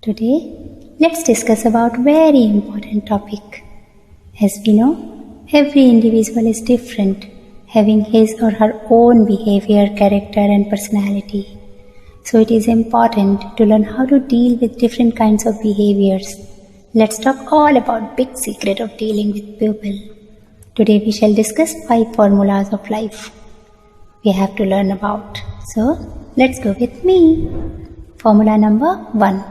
Today, let's discuss about very important topic. As we know, every individual is different, having his or her own behavior, character and personality. So it is important to learn how to deal with different kinds of behaviors. Let's talk all about big secret of dealing with people. Today we shall discuss 5 formulas of life we have to learn about. So let's go with me. Formula number 1.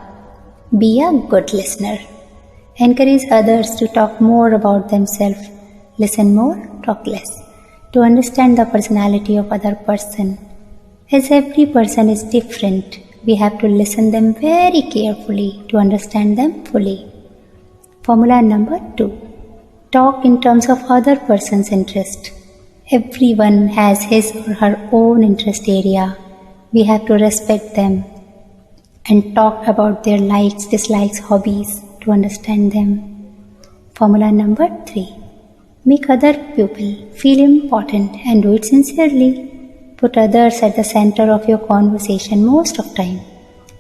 Be a good listener. Encourage others to talk more about themselves. Listen more, talk less. To understand the personality of other person. As every person is different, we have to listen them very carefully to understand them fully. Formula number 2. Talk in terms of other person's interest. Everyone has his or her own interest area. We have to respect them and talk about their likes, dislikes, hobbies to understand them. Formula number 3. Make other people feel important and do it sincerely. Put others at the center of your conversation most of time.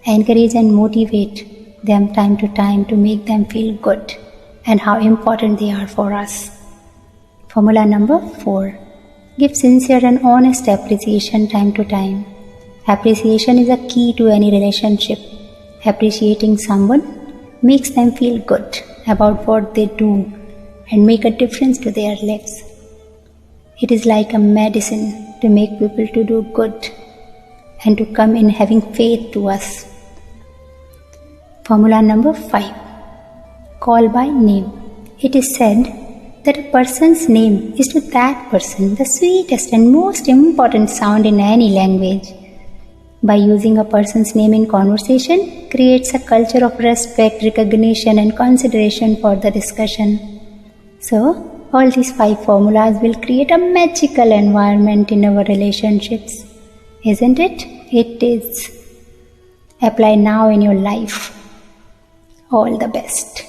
Encourage and motivate them time to time to make them feel good and how important they are for us. Formula number 4. Give sincere and honest appreciation time to time. Appreciation is a key to any relationship. Appreciating someone makes them feel good about what they do and make a difference to their lives. It is like a medicine to make people to do good and to come in having faith to us. Formula number 5. Call by name. It is said that a person's name is to that person the sweetest and most important sound in any language. By using a person's name in conversation creates a culture of respect, recognition and consideration for the discussion. So, all these 5 formulas will create a magical environment in our relationships. Isn't it? It is. Apply now in your life. All the best.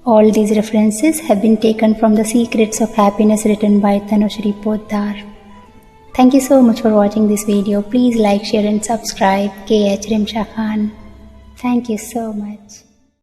All these references have been taken from The Secrets of Happiness written by Tanushree Poddar. Thank you so much for watching this video. Please like, share and subscribe. KH Rimsha Khan. Thank you so much.